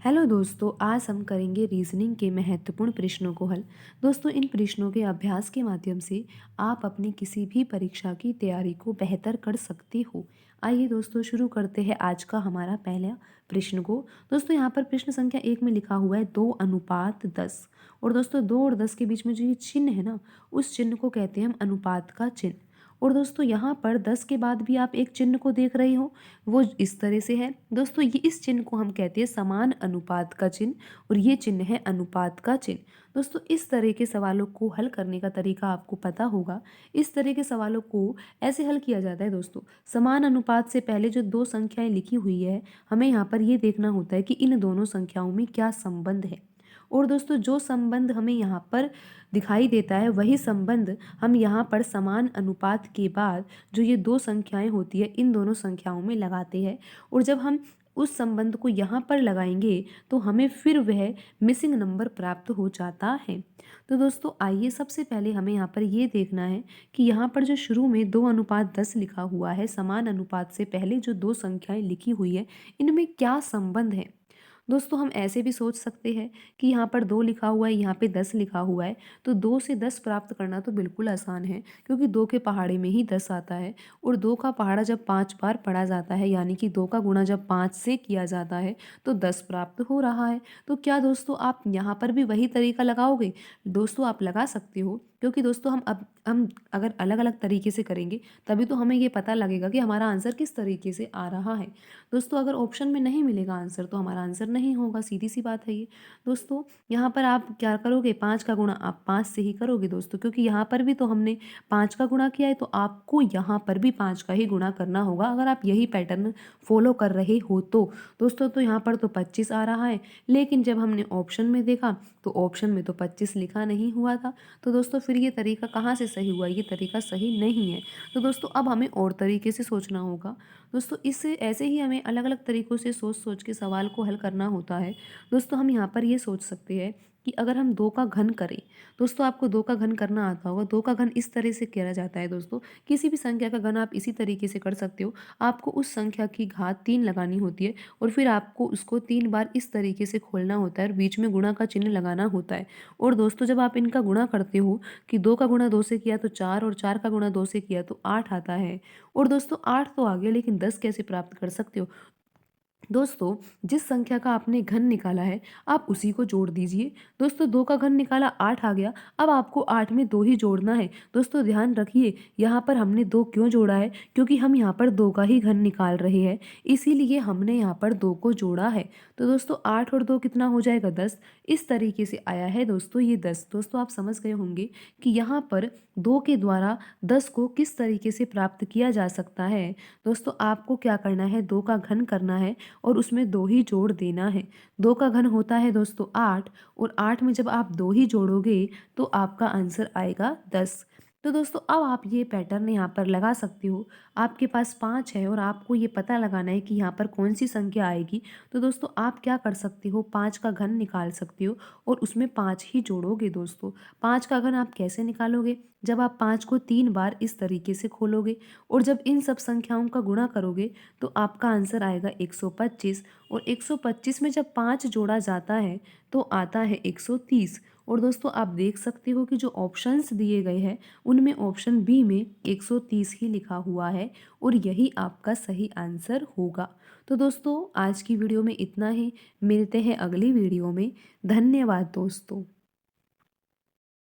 Hello दोस्तों, आज हम करेंगे रीजनिंग के महत्वपूर्ण प्रश्नों को हल। दोस्तों, इन प्रश्नों के अभ्यास के माध्यम से आप अपनी किसी भी परीक्षा की तैयारी को बेहतर कर सकते हो। आइए दोस्तों, शुरू करते हैं आज का हमारा पहला प्रश्न को। दोस्तों, यहाँ पर प्रश्न संख्या 1 में लिखा हुआ है 2:10। और दोस्तों, 2 और 10 के बीच में जो ये चिन्ह है ना, उस चिन्ह को कहते हैं हम अनुपात का चिन्ह। और दोस्तों, यहाँ पर 10 के बाद भी आप एक चिन्ह को देख रहे हो, वो इस तरह से है। दोस्तों, ये इस चिन्ह को हम कहते हैं समान अनुपात का चिन्ह, और ये चिन्ह है अनुपात का चिन्ह। दोस्तों, इस तरह के सवालों को हल करने का तरीका आपको पता होगा। इस तरह के सवालों को ऐसे हल किया जाता है दोस्तों। समान अनुपात से पहले जो दो संख्याएं लिखी हुई है, हमें यहाँ पर ये देखना होता है कि इन दोनों संख्याओं में क्या संबंध है। और दोस्तों, जो संबंध हमें यहाँ पर दिखाई देता है, वही संबंध हम यहाँ पर समान अनुपात के बाद जो ये दो संख्याएं होती है, इन दोनों संख्याओं में लगाते हैं। और जब हम उस संबंध को यहाँ पर लगाएंगे तो हमें फिर वह मिसिंग नंबर प्राप्त हो जाता है। तो दोस्तों, आइए सबसे पहले हमें यहाँ पर ये देखना है कि यहाँ पर जो शुरू में 2:10 लिखा हुआ है, समान अनुपात से पहले जो दो संख्याएं लिखी हुई है, इनमें क्या संबंध है। दोस्तों, हम ऐसे भी सोच सकते हैं कि यहाँ पर 2 लिखा हुआ है, यहाँ पे 10 लिखा हुआ है, तो 2 से 10 प्राप्त करना तो बिल्कुल आसान है, क्योंकि 2 के पहाड़े में ही 10 आता है। और 2 का पहाड़ा जब 5 बार पढ़ा जाता है, यानी कि 2 का गुणा जब 5 से किया जाता है, तो 10 प्राप्त हो रहा है। तो क्या दोस्तों, आप यहाँ पर भी वही तरीका लगाओगे? दोस्तों, आप लगा सकते हो, क्योंकि दोस्तों हम अगर अलग अलग तरीके से करेंगे तभी तो हमें ये पता लगेगा कि हमारा आंसर किस तरीके से आ रहा है। दोस्तों, अगर ऑप्शन में नहीं मिलेगा आंसर तो हमारा आंसर नहीं होगा, सीधी सी बात है ये। दोस्तों, यहाँ पर आप क्या करोगे, 5 का गुणा आप 5 से ही करोगे दोस्तों, क्योंकि यहाँ पर भी तो हमने 5 का गुणा किया है, तो आपको यहाँ पर भी 5 का ही गुणा करना होगा, अगर आप यही पैटर्न फॉलो कर रहे हो तो। दोस्तों, तो यहाँ पर तो 25 आ रहा है, लेकिन जब हमने ऑप्शन में देखा तो ऑप्शन में तो 25 लिखा नहीं हुआ था। तो दोस्तों, फिर ये तरीका कहाँ से सही हुआ? ये तरीका सही नहीं है। तो दोस्तों, अब हमें और तरीके से सोचना होगा। दोस्तों, इससे ऐसे ही हमें अलग अलग तरीक़ों से सोच सोच के सवाल को हल करना होता है। दोस्तों, हम यहाँ पर ये सोच सकते हैं कि अगर हम 2 का घन करें। दोस्तों, आपको 2 का घन करना आता होगा। 2 का घन इस तरह से किया जाता है दोस्तों, किसी भी संख्या का घन आप इसी तरीके से कर सकते हो। आपको उस संख्या की घात 3 लगानी होती है, और फिर आपको उसको 3 बार इस तरीके से खोलना होता है और बीच में गुणा का चिन्ह लगाना होता है। और दोस्तों, जब आप इनका गुणा करते हो कि 2 का गुणा 2 से किया तो 4, और 4 का गुणा 2 से किया तो 8 आता है। और दोस्तों, 8 तो आ गया, लेकिन 10 कैसे प्राप्त कर सकते हो? दोस्तों, जिस संख्या का आपने घन निकाला है, आप उसी को जोड़ दीजिए। दोस्तों, 2 का घन निकाला, 8 आ गया। अब आपको 8 में 2 ही जोड़ना है। दोस्तों, ध्यान रखिए, यहाँ पर हमने 2 क्यों जोड़ा है? क्योंकि हम यहाँ पर 2 का ही घन निकाल रहे हैं, इसीलिए हमने यहाँ पर 2 को जोड़ा है। तो दोस्तों, 8 और 2 कितना हो जाएगा? 10। इस तरीके से आया है दोस्तों ये 10। दोस्तों, आप समझ गए होंगे कि यहाँ पर 2 के द्वारा 10 को किस तरीके से प्राप्त किया जा सकता है। दोस्तों, आपको क्या करना है? 2 का घन करना है और उसमें 2 ही जोड़ देना है। 2 का घन होता है दोस्तों 8, और 8 में जब आप 2 ही जोड़ोगे तो आपका आंसर आएगा 10। तो दोस्तों, अब आप ये पैटर्न यहाँ पर लगा सकते हो। आपके पास 5 है और आपको ये पता लगाना है कि यहाँ पर कौन सी संख्या आएगी। तो दोस्तों, आप क्या कर सकते हो? 5 का घन निकाल सकते हो और उसमें 5 ही जोड़ोगे दोस्तों। 5 का घन आप कैसे निकालोगे? जब आप 5 को 3 बार इस तरीके से खोलोगे, और जब इन सब संख्याओं का गुणा करोगे तो आपका आंसर आएगा 125। और 125 में जब 5 जोड़ा जाता है तो आता है 130। और दोस्तों, आप देख सकते हो कि जो ऑप्शंस दिए गए हैं उनमें ऑप्शन बी में 130 ही लिखा हुआ है, और यही आपका सही आंसर होगा। तो दोस्तों, आज की वीडियो में इतना ही। मिलते हैं अगली वीडियो में। धन्यवाद दोस्तों।